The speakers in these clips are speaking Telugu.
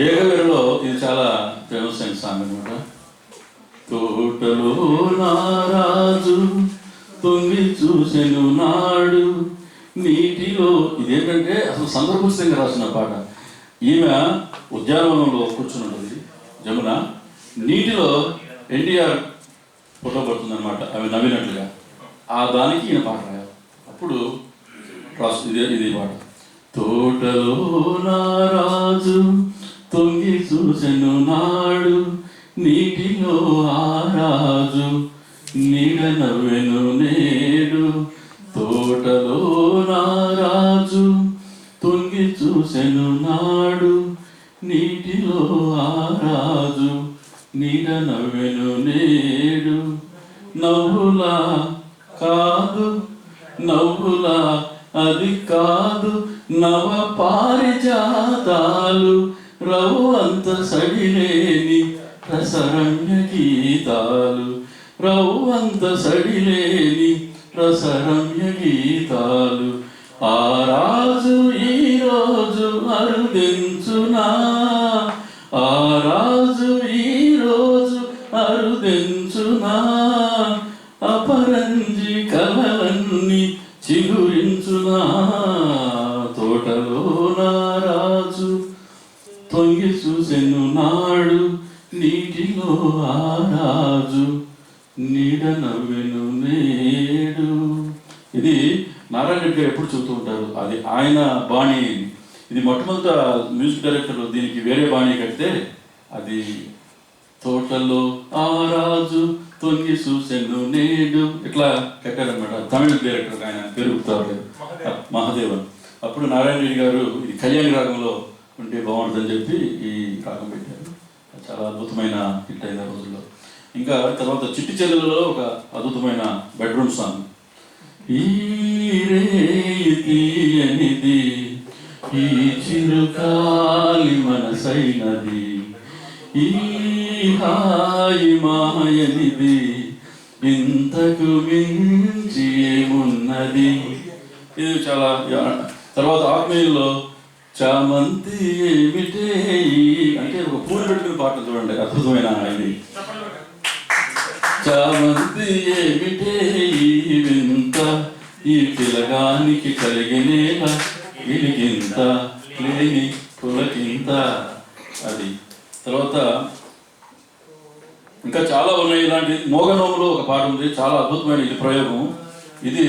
ఏకవీరలో ఇది చాలా ఫేమస్ అయిన సాంగ్ అనమాట. తోటలో నారాజు తొంగి చూసెను నాడు నీటిలో. ఇదేంటంటే అసలు సందర్భంగా రాసిన పాట. ఈమె ఉద్యానవనంలో కూర్చుని ఉంటుంది జమున, నీటిలో ఎన్టీఆర్ ఫోటో పడుతుంది అనమాట, అవి నవ్వినట్లుగా. ఆ దానికి ఈయన పాట రాయాలి. అప్పుడు రాసు ఇది పాట. తోటలో నారాజు తొంగి చూసెను నాడు నీటిలో ఆరాజు నీడ నవ్వెను నేడు. తోటలో నారాజు తొంగి చూసెను నాడు నీటిలో ఆరాజు నీడ నవ్వెను నేడు. నవ్వులా కాదు నవ్వులా అది కాదు నవ పారిజాతాలు రవ్వంత సడిలేని రసరమ్య గీతాలు. రవ్వంత సడిలేని రసరమ్య గీతాలు. ఆ రాజు ఈరోజు అరుదెంచునా, ఆ రాజు ఈరోజు అరుదెంచునా. అపరంజి కలలన్నీ చిగురించునా. తోటలో నారాజు తొంగి చూసెను నాడు నీటిలో ఆరాజు నీడ నవ్వెను నేడు. ఇది నారాయణ రెడ్డి గారు ఎప్పుడు చెబుతూ ఉంటారు, అది ఆయన బాణీ. ఇది మొట్టమొదట మ్యూజిక్ డైరెక్టర్ దీనికి వేరే బాణీ కడితే అది తోటలో ఆరాజు తొంగి చూసెను నేడు ఇట్లా కట్టారనమాట. తమిళ డైరెక్టర్ ఆయన పేరు గుర్తురాలేదు, మహాదేవన్. అప్పుడు నారాయణ రెడ్డి గారు ఇది కళ్యాణి రాగంలో ఉంటే బాగుంటుందని చెప్పి ఈ రాగం పెట్టారు. చాలా అద్భుతమైన హిట్ అయిన రోజుల్లో. ఇంకా తర్వాత చిట్టి చెల్లెలలో ఒక అద్భుతమైన బెడ్రూమ్ సాంగ్. ఈ రేయనిది ఈ చిరుకాలి మనసైనది ఈ హాయి మాయనిది ఇంతకు మించి ఏమున్నది. ఇది చాలా. తర్వాత ఆత్మీయుల్లో చామంతి ఏమిటే అంటే ఒక పూలు పెట్టుకుని పాటలు చూడండి, అద్భుతమైన ఇది. చామంతి ఏమిటే ఈ వింత ఈ పిలగానికి కలిగినేల వెలిగింత లేని పులకింత. అది తర్వాత ఇంకా చాలా ఉన్నాయి. ఇలాంటి మోగనోములో ఒక పాట ఉంది, చాలా అద్భుతమైన ఇది ప్రయోగం. ఇది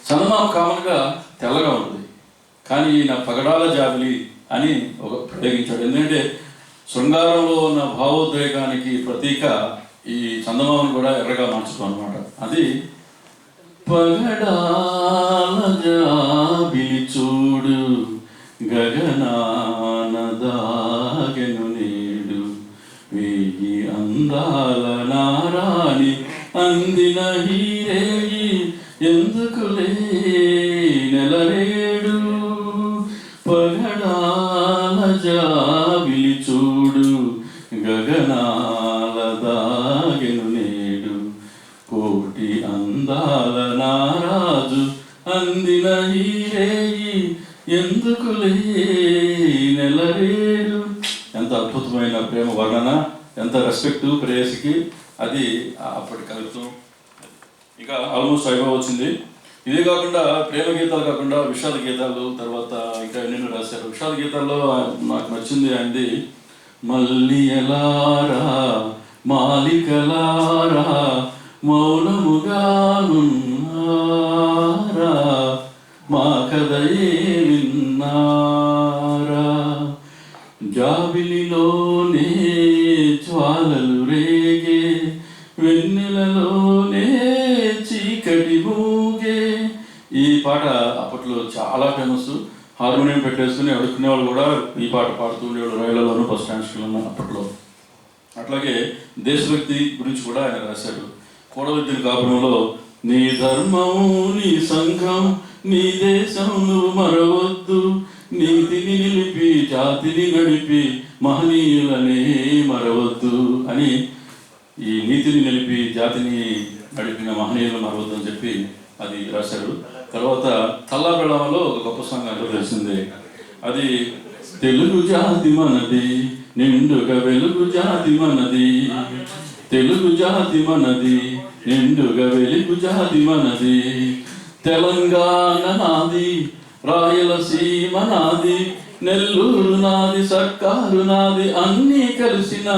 చందమామ కామన్గా తెల్లగా ఉంటుంది, కానీ ఈయన పగడాల జాబిలి అని ఒక ప్రయోగించాడు. ఎందుకంటే శృంగారంలో ఉన్న భావోద్వేగానికి ప్రతీక ఈ చందమామను కూడా ఎర్రగా మార్చుతాం అనమాట. అది పగడాల జాబిలి చూడు గగనానదాగెను నేడు వేయి అందాల నారాణి అందిన హీరేయి ఎందుకులే నెలరేడు. పగడాల జాబిలి చూడు గగనాల దాగెను నేడు కోటి అందాల నారాజు అందిన హీరేయి ఎందుకులే నెలరేడు. ఎంత అద్భుతమైన ప్రేమ వర్ణన, ఎంత రెస్పెక్ట్ ప్రేయసికి. అది అప్పటి కవిత్వం. ఇక ఆల్మోస్ట్ అయిపో వచ్చింది. ఇదే కాకుండా ప్రేమ గీతాలు కాకుండా విషాద గీతాలు తర్వాత ఇంకా ఎన్నెన్నో రాశారు. విషాద గీతాల్లో నాకు నచ్చింది ఆయనది మళ్ళీ ఎలారా మాలికలారా మౌనముగానున్నారా మా కథయే విన్నారా. జాబిలిలోనే జ్వాలలు రేగే వెన్నెలలోనే చీకటి మూగే. ఈ పాట అప్పట్లో చాలా ఫేమస్. హార్మోనియం పెట్టేసుకుని అడుక్కునే వాళ్ళు కూడా ఈ పాట పాడుతూ ఉండేవాళ్ళు రైళ్లలోనూ బస్ స్టాండ్స్లో అప్పట్లో. అట్లాగే దేశభక్తి గురించి కూడా ఆయన రాశాడు. కోడవిద్యుని కాపురంలో నీ ధర్మం నీ సంఘం నీ దేశం నువ్వు మరవద్దు నీతిని నిలిపి జాతిని నడిపి మహనీయులనే మరవద్దు అని ఈ నీతిని నిలిపి జాతిని నడిపిన మహనీయులు మరవద్దు అని చెప్పి అది రాశాడు. తర్వాత చల్లా బెళంలో ఒక గొప్ప సాంగ్ అంటే తెలిసిందే. అది తెలుగు జాతి మనది, నిండుగా వెలుగు జాతి మనది, తెలుగు జాతి మనది, నిండుగా వెలుగు జాతి మనది, తెలంగాణ నాది, రాయలసీమ నాది, నెల్లూరు నాది, సర్కారు నాది, అన్నీ కలిసిన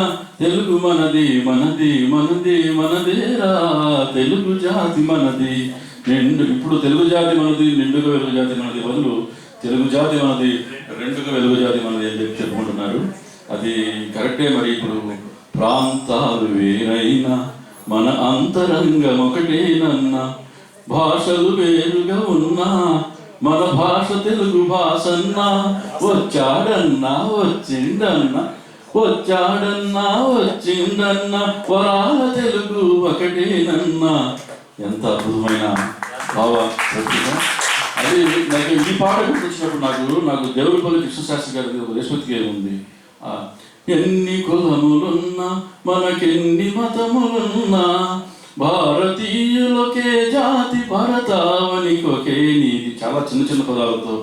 తెలుగు మనది, మనది మనది మనదేరా తెలుగు జాతి మనది. ఇప్పుడు తెలుగు జాతి మనది, నిండుగా వెలుగు జాతి మనది బదులు తెలుగు జాతి మనది, రెండుగా వెలుగు జాతి మనది అని చెప్పి చెప్పుకుంటున్నారు. అది కరెక్టే. మరి ఇప్పుడు ప్రాంతాలు వేరైనా మన అంతరంగం ఒకటేనన్నా, భాషలు వేరుగా ఉన్నా మన భాష తెలుగు భాషన్నా, వచ్చాడన్నా వచ్చిండన్నా, వచ్చాడన్నా వచ్చిండన్నా, వరాల తెలుగు ఒకటేనన్నా. ఎంత అద్భుతమైన భావ. అది నాకు ఈ పాట గుర్తొచ్చినప్పుడు నాకు దేవుడిపల్లి కృష్ణశాస్త్రి గారి ఒక దేశభక్తి ఉంది. ఎన్ని కులములున్నా మనకెన్ని మతములున్నా, భారతీయులకే జాతి భరతావనికొకే నీతి. చాలా చిన్న చిన్న పదాలతో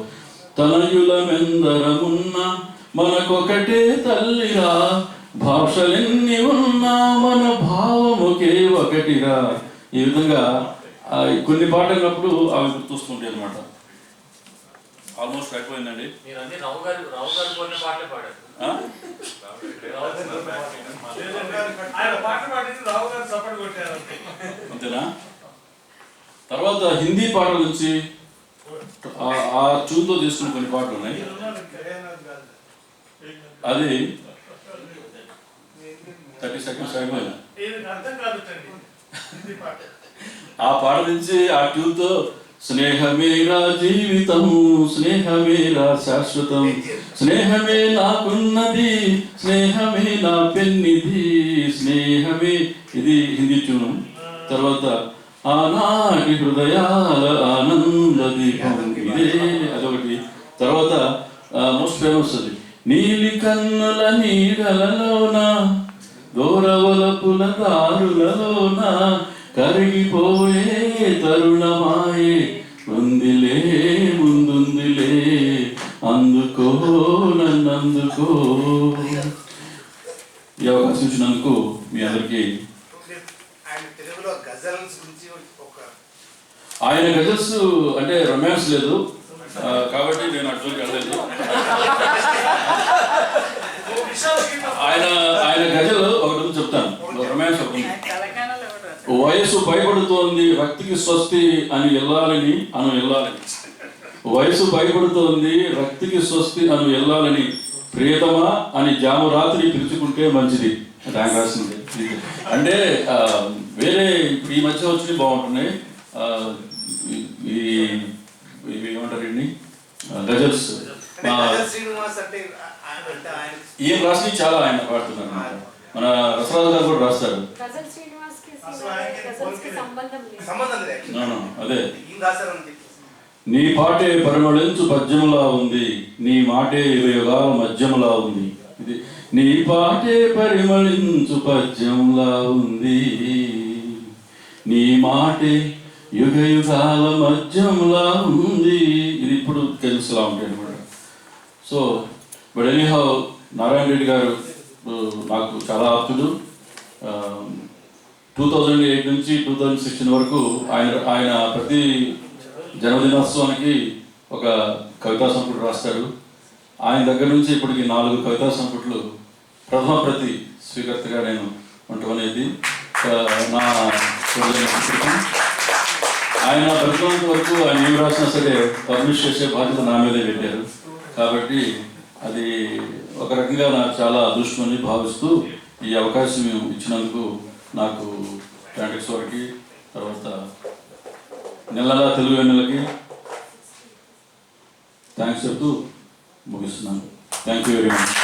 తనయులమెందరమున్నా మనకొకటే తల్లిరా, భాషలెన్ని ఉన్నా మన భావముకే ఒకటిరా. ఈ విధంగా కొన్ని పాటలప్పుడు అవి గుర్తొస్తుంటాయి అన్నమాట. ఆల్మోస్ట్ అయిపోయిందండి. అంతేనా? తర్వాత హిందీ పాటల నుంచి ఆ చూతో తీసుకున్న కొన్ని పాటలు ఉన్నాయి. అది 30 సెకండ్స్ అయిపోయింది. ఆ పాట నుంచి ఆ ట్యూన్తో స్నేహమేరా జీవితం, స్నేహమేరా శాశ్వతం, స్నేహమే నాకున్నది, స్నేహమే నా పెన్నిది, స్నేహమే. ఇది హిందీ ట్యూను. తర్వాత ఆనాటి హృదయాల ఆనంద దీపం ఇదే, అదొకటి. తర్వాత మోస్ట్ ఫేమస్ అది నీలి కన్నుల నీడలలోన, దూరవలపుల దారులలోన, కరిగిపోయే తరుణమాయే, ఉందిలే ముందుందిలే, అందుకో నన్నందుకో. ఈ అవకాశం ఇచ్చినందుకు మీ అందరికీ. ఆయన గజల్స్ అంటే రొమాన్స్ లేదు కాబట్టి నేను అటువైపు వెళ్ళలేదు. ఆయన గజలు ఒకటి చెప్తాను, రొమాన్స్ ఒకటి. వయసు భయపడుతోంది రక్తికి స్వస్తి అని వెళ్ళాలని వెళ్ళాలని, వయసు భయపడుతోంది రక్తికి స్వస్తి అని వెళ్ళాలని, ప్రియతమా అని జాము రాత్రి పిలుచుకుంటే మంచిది. ఆయన రాసింది. అంటే వేరే ఇప్పుడు ఈ మధ్య వచ్చి బాగుంటున్నాయి ఇవి ఏమంటారు ఇన్ని గజల్స్. ఏం రాసి చాలా ఆయన పాడుతున్నారు. మన రసరాజు గారు కూడా రాస్తారు. అదే నీ పాటే పరిమళించు పద్యములా ఉంది, నీ మాటే యుగాల మధ్యములా ఉంది. ఇది నీ పాటే పరిమళించు పద్యంలా ఉంది, నీ మాటే యుగ యుగాల మధ్యంలా ఉంది. ఇది ఇప్పుడు తెలుసులా ఉంటాయి అనమాట. So but anyhow Narayana Reddy గారు నాకు చాలా ఆప్తుడు. 2008 నుంచి 2016 వరకు ఆయన ప్రతి జన్మదినోత్సవానికి ఒక కవితా సంపుటి రాస్తాడు. ఆయన దగ్గర నుంచి ఇప్పటికి 4 కవితా సంపుట్లు ప్రథమ ప్రతి స్వీకర్తగా నేను ఉండటం అనేది నా. ఆయన బ్రతికినంత వరకు ఆయన ఏం రాసినా సరే పబ్లిష్ చేసే బాధ్యత నా మీదే పెట్టారు. కాబట్టి అది ఒక రకంగా నాకు చాలా అదృష్టమని భావిస్తూ ఈ అవకాశం ఇచ్చినందుకు నాకు ప్యాంటిక్స్ వారికి, తర్వాత నెలలా తెలుగు వెన్నెలకి థ్యాంక్స్ చెప్తూ ముగిస్తున్నాను. Thank you very much.